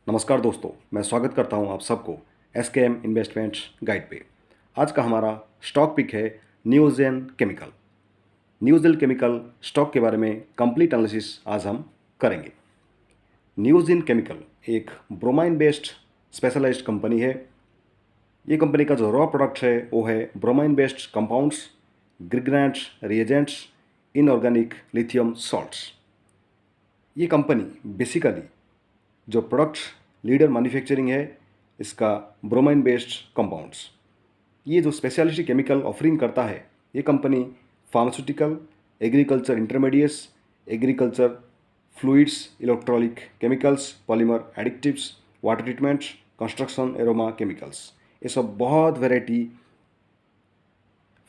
नमस्कार दोस्तों, मैं स्वागत करता हूं आप सबको एसकेएम इन्वेस्टमेंट्स गाइड पे। आज का हमारा स्टॉक पिक है Neogen chemical. Neogen chemical stock के बारे में कंप्लीट एनालिसिस आज हम करेंगे। नियोजेन केमिकल एक ब्रोमाइन बेस्ड स्पेशलाइज्ड कंपनी है। ये कंपनी का जो रॉ प्रोडक्ट है वो है bromine based compounds, Grignards, reagents, inorganic lithium salts. ये कंपनी बेसिकली जो प्रोडक्ट्स लीडर मैन्युफैक्चरिंग है इसका ब्रोमाइन बेस्ड कंपाउंड्स। ये जो स्पेशलिटी केमिकल ऑफरिंग करता है ये company pharmaceutical, agriculture intermediates, agriculture fluids, electronic chemicals, polymer addictives, water treatments, construction aroma chemicals, ये सब बहुत वेराइटी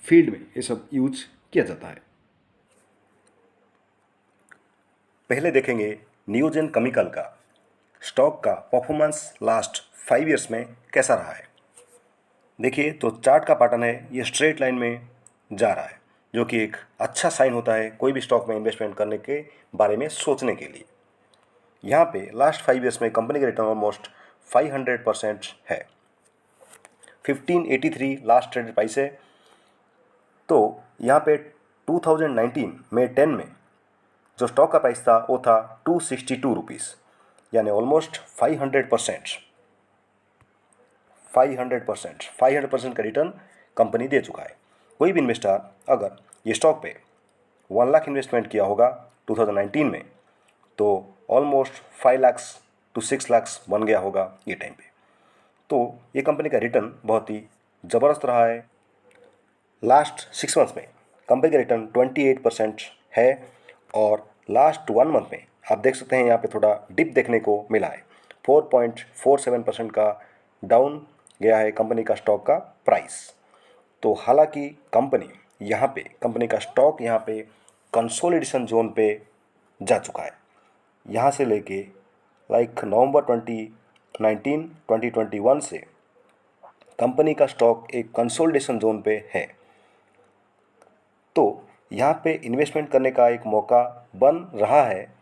फील्ड में ये सब यूज किया जाता है। पहले देखेंगे नियोजेन केमिकल का स्टॉक का परफॉर्मेंस लास्ट 5 ईयर्स में कैसा रहा है। देखिए तो चार्ट का पैटर्न है, ये स्ट्रेट लाइन में जा रहा है, जो कि एक अच्छा साइन होता है कोई भी स्टॉक में इन्वेस्टमेंट करने के बारे में सोचने के लिए। यहाँ पे लास्ट 5 ईयर्स में कंपनी का रिटर्न ऑलमोस्ट 500% है। 1583 लास्ट ट्रेडेड प्राइस है। तो यहाँ पे 2019 में 10 में जो स्टॉक का प्राइस था वो था 262 रुपीज़, यानी ऑलमोस्ट 500% का रिटर्न कंपनी दे चुका है। कोई भी इन्वेस्टर अगर ये स्टॉक पे 1 लाख इन्वेस्टमेंट किया होगा 2019 में तो ऑलमोस्ट 5 लाख टू 6 लाख बन गया होगा ये टाइम पे। तो ये कंपनी का रिटर्न बहुत ही ज़बरदस्त रहा है। लास्ट 6 मंथ्स में कंपनी का रिटर्न 28% है और लास्ट 1 मंथ में आप देख सकते हैं यहाँ पे थोड़ा डिप देखने को मिला है। 4.47% का डाउन गया है कंपनी का स्टॉक का प्राइस। तो हालांकि कंपनी का स्टॉक यहाँ पे कंसोलिडेशन जोन पे जा चुका है। यहाँ से लेके नवंबर 2021 से कंपनी का स्टॉक एक कंसोलिडेशन जोन पे है। तो यहाँ पे इन्वेस्टमेंट करने का एक मौका बन रहा है।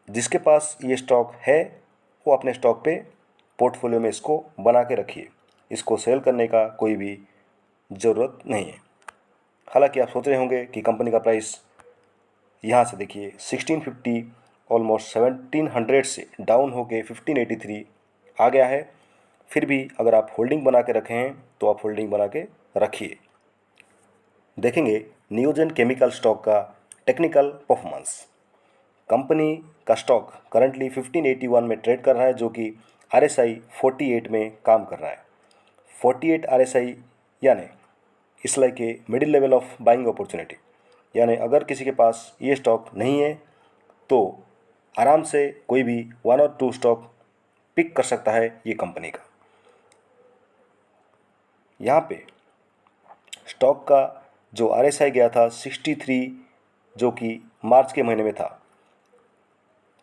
जिसके पास ये स्टॉक है वो अपने स्टॉक पे पोर्टफोलियो में इसको बना के रखिए, इसको सेल करने का कोई भी ज़रूरत नहीं है। हालांकि आप सोच रहे होंगे कि कंपनी का प्राइस यहाँ से देखिए 1650 ऑलमोस्ट 1700 से डाउन होके 1583 आ गया है। फिर भी अगर आप होल्डिंग बना के रखे हैं तो आप होल्डिंग बना के रखिए। देखेंगे नियोजेन केमिकल स्टॉक का टेक्निकल परफॉर्मेंस। कंपनी का स्टॉक करंटली 1581 में ट्रेड कर रहा है, जो कि RSI 48 में काम कर रहा है। 48 RSI यानी it's like a middle level of buying opportunity, यानी अगर किसी के पास ये स्टॉक नहीं है तो आराम से कोई भी 1 और 2 स्टॉक पिक कर सकता है ये कंपनी का। यहाँ पे स्टॉक का जो RSI गया था 63, जो कि मार्च के महीने में था।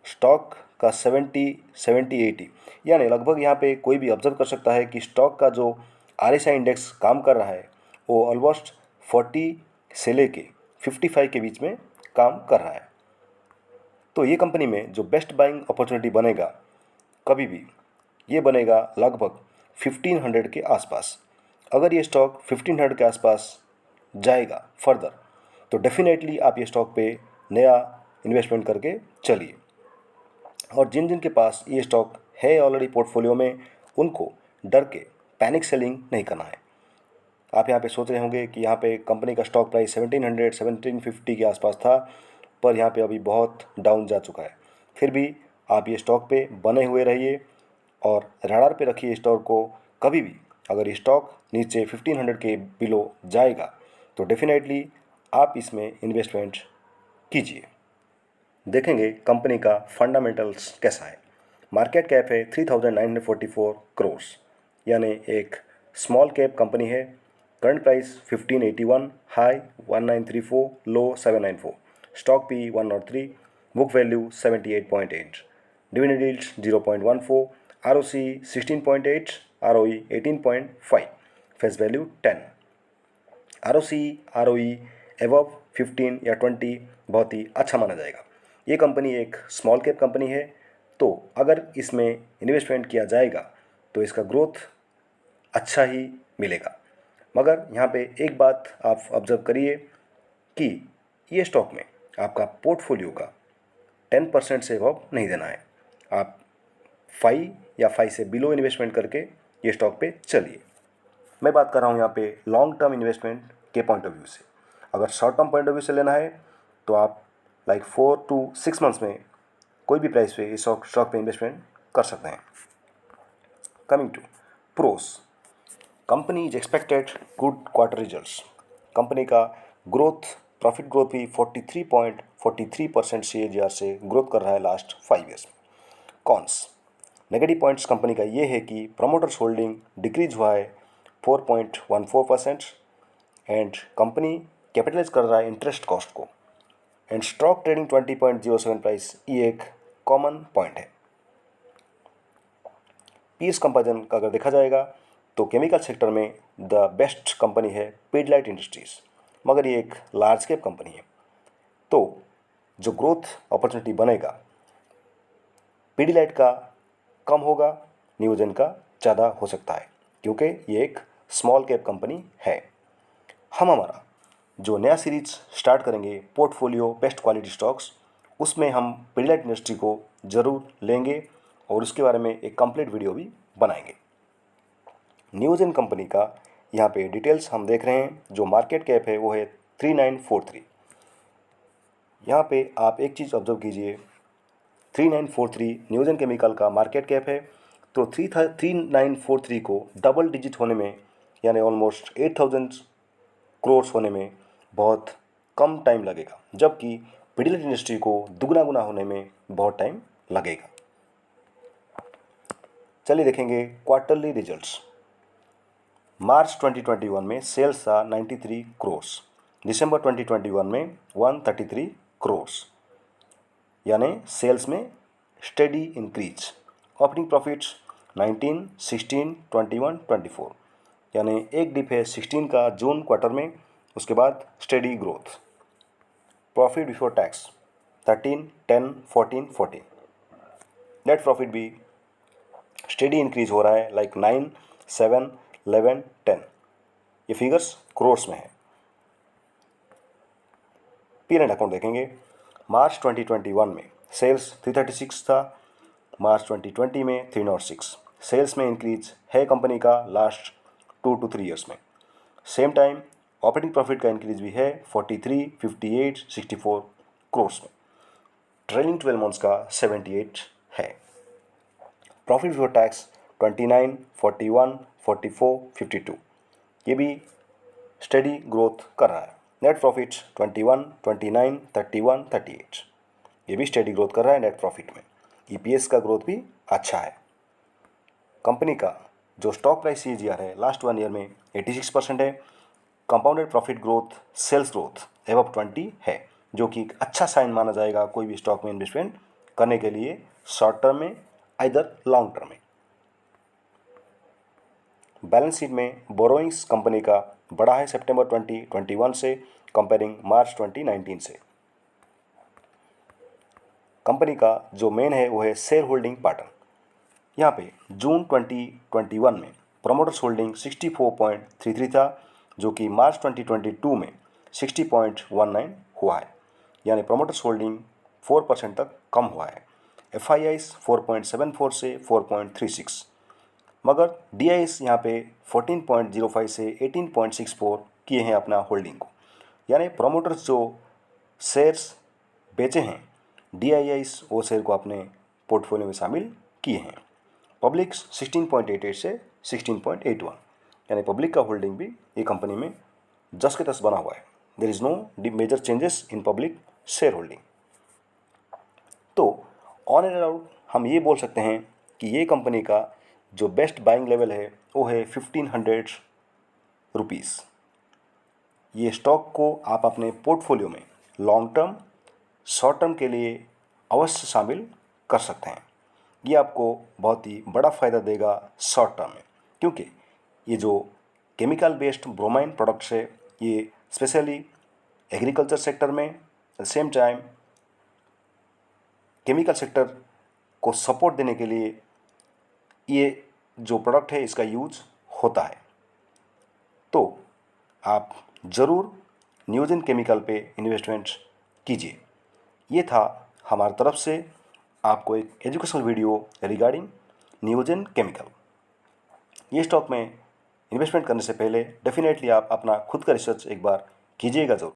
स्टॉक का 70, 80 यानी लगभग यहाँ पे कोई भी ऑब्जर्व कर सकता है कि स्टॉक का जो RSI इंडेक्स काम कर रहा है वो ऑलमोस्ट 40 से लेके 55 के बीच में काम कर रहा है। तो ये कंपनी में जो बेस्ट बाइंग अपॉर्चुनिटी बनेगा कभी भी ये बनेगा लगभग 1500 के आसपास। अगर ये स्टॉक 1500 के आसपास जाएगा फर्दर तो डेफिनेटली आप ये स्टॉक पे नया इन्वेस्टमेंट करके चलिए। और जिन जिन के पास ये स्टॉक है ऑलरेडी पोर्टफोलियो में उनको डर के पैनिक सेलिंग नहीं करना है। आप यहाँ पे सोच रहे होंगे कि यहाँ पे कंपनी का स्टॉक प्राइस 1700 1750 के आसपास था, पर यहाँ पे अभी बहुत डाउन जा चुका है। फिर भी आप ये स्टॉक पे बने हुए रहिए और रडार पे रखिए स्टॉक को। कभी भी अगर ये स्टॉक नीचे 1500 के बिलो जाएगा तो डेफिनेटली आप इसमें इन्वेस्टमेंट कीजिए। देखेंगे कंपनी का फंडामेंटल्स कैसा है। मार्केट कैप है 3944 करोड़, यानी एक स्मॉल कैप कंपनी है। करंट प्राइस 1581, हाई 1934, लो 794, stock P 103, book value 78.8, dividend yield 0.14, ROC 16.8, ROE 18.5, face value 10। ROC ROE एवब 15 या 20 बहुत ही अच्छा माना जाएगा। ये कंपनी एक स्मॉल कैप कंपनी है तो अगर इसमें इन्वेस्टमेंट किया जाएगा तो इसका ग्रोथ अच्छा ही मिलेगा। मगर यहाँ पे एक बात आप ऑब्जर्व करिए कि ये स्टॉक में आपका पोर्टफोलियो का 10% से अबव नहीं देना है। आप 5 या 5 से बिलो इन्वेस्टमेंट करके ये स्टॉक पे चलिए। मैं बात कर रहा हूँ यहाँ पे लॉन्ग टर्म इन्वेस्टमेंट के पॉइंट ऑफ व्यू से। अगर short term point of view से लेना है तो आप लाइक 4 to 6 मंथ्स में कोई भी प्राइस पे इस स्टॉक पे इन्वेस्टमेंट कर सकते हैं। Coming to pros, company is expected good quarter results. Company का ग्रोथ, प्रॉफिट ग्रोथ भी 43.43% CAGR से ग्रोथ कर रहा है लास्ट 5 ईयर्स में। कॉन्स, नेगेटिव पॉइंट्स कंपनी का ये है कि प्रमोटर्स होल्डिंग डिक्रीज हुआ है 4.14% एंड कंपनी कैपिटलाइज कर रहा है इंटरेस्ट कॉस्ट को, एंड स्टॉक ट्रेडिंग 20.07 प्राइस, ये एक कॉमन पॉइंट है। पीएस कंपैरिजन का अगर देखा जाएगा तो केमिकल सेक्टर में द बेस्ट कंपनी है पिडिलाइट इंडस्ट्रीज, मगर ये एक लार्ज कैप कंपनी है। तो जो ग्रोथ अपॉर्चुनिटी बनेगा पिडिलाइट का कम होगा, नियोजन का ज़्यादा हो सकता है, क्योंकि ये एक स्मॉल कैप कंपनी है। हम हमारा जो नया सीरीज स्टार्ट करेंगे पोर्टफोलियो बेस्ट क्वालिटी स्टॉक्स, उसमें हम पिडिलाइट इंडस्ट्री को ज़रूर लेंगे और उसके बारे में एक कंप्लीट वीडियो भी बनाएंगे। नियोजन कंपनी का यहाँ पे डिटेल्स हम देख रहे हैं। जो मार्केट कैप है वो है 3943। यहाँ पे आप एक चीज़ ऑब्जर्व कीजिए, 3943 नियोजन केमिकल का मार्केट कैप है, तो 3943 को डबल डिजिट होने में यानी ऑलमोस्ट 8000 करोड़ होने में बहुत कम टाइम लगेगा, जबकि पिडिलाइट इंडस्ट्री को दुगना गुना होने में बहुत टाइम लगेगा। चलिए देखेंगे क्वार्टरली रिजल्ट्स। मार्च 2021 में सेल्स था 93 करोड़, दिसंबर 2021 में 133 करोड़, यानी सेल्स में स्टेडी इंक्रीज। ऑपरेटिंग प्रॉफिट्स 19, 16, 21, 24, यानी एक डिप है 16 का जून क्वार्टर में, उसके बाद steady growth. Profit before tax 13, 10, 14, 14। Net profit भी स्टेडी इंक्रीज हो रहा है, लाइक 9, 7, 11, 10। ये फिगर्स करोर्स में है। पी एंड अकाउंट देखेंगे। मार्च 2021 में सेल्स 336 था, मार्च 2020 में 306। सेल्स में इंक्रीज है कंपनी का लास्ट 2 to 3 ईयर्स में। सेम टाइम ऑपरेटिंग प्रॉफिट का इंक्रीज भी है 43, 58, 64 करोर्स में। ट्रेलिंग 12 मंथ्स का 78 है। प्रॉफिट बिफोर टैक्स 29, 41, 44, 52, ये भी स्टेडी ग्रोथ कर रहा है। नेट प्रॉफिट 21, 29, 31, 38, ये भी स्टेडी ग्रोथ कर रहा है नेट प्रॉफिट में। ईपीएस का ग्रोथ भी अच्छा है। कंपनी का जो स्टॉक प्राइस CAGR है लास्ट 1 ईयर में 86% है। Compounded profit growth, sales growth above 20 है, जो कि एक अच्छा साइन माना जाएगा कोई भी स्टॉक में इन्वेस्टमेंट करने के लिए, शॉर्ट टर्म में आइदर लॉन्ग टर्म में। बैलेंस शीट में बोरोइंग्स कंपनी का बढ़ा है सितंबर 2021 से कंपेयरिंग मार्च 2019 से। कंपनी का जो मेन है वो है शेयर होल्डिंग पैटर्न। यहाँ पे जून 2021 में प्रोमोटर्स होल्डिंग 64.33 था, जो कि मार्च 2022 में 60.19 हुआ है, यानी प्रोमोटर्स होल्डिंग 4% तक कम हुआ है। FIIs 4.74 से 4.36, मगर DIs यहाँ पे 14.05 से 18.64 किए हैं अपना होल्डिंग को, यानी प्रोमोटर्स जो शेयर्स बेचे हैं DIs वो शेयर को अपने पोर्टफोलियो में शामिल किए हैं। पब्लिक 16.88 से 16.81, यानी पब्लिक का होल्डिंग भी ये कंपनी में जस के तस बना हुआ है। There is no major changes in public share holding. तो ऑन एंड आउट हम ये बोल सकते हैं कि ये कंपनी का जो बेस्ट बाइंग लेवल है वो है 1500 रुपीज़। ये स्टॉक को आप अपने पोर्टफोलियो में लॉन्ग टर्म, शॉर्ट टर्म के लिए अवश्य शामिल कर सकते हैं। ये आपको बहुत ही बड़ा फ़ायदा देगा शॉर्ट टर्म में, क्योंकि ये जो केमिकल बेस्ड ब्रोमाइन प्रोडक्ट्स है ये स्पेशली एग्रीकल्चर सेक्टर में, at the same time chemical sector को सपोर्ट देने के लिए ये जो प्रोडक्ट है इसका यूज होता है। तो आप ज़रूर नियोजन केमिकल पे इन्वेस्टमेंट कीजिए। ये था हमारी तरफ से आपको एक एजुकेशनल वीडियो रिगार्डिंग नियोजन केमिकल। ये स्टॉक में इन्वेस्टमेंट करने से पहले डेफिनेटली आप अपना खुद का रिसर्च एक बार कीजिएगा ज़रूर।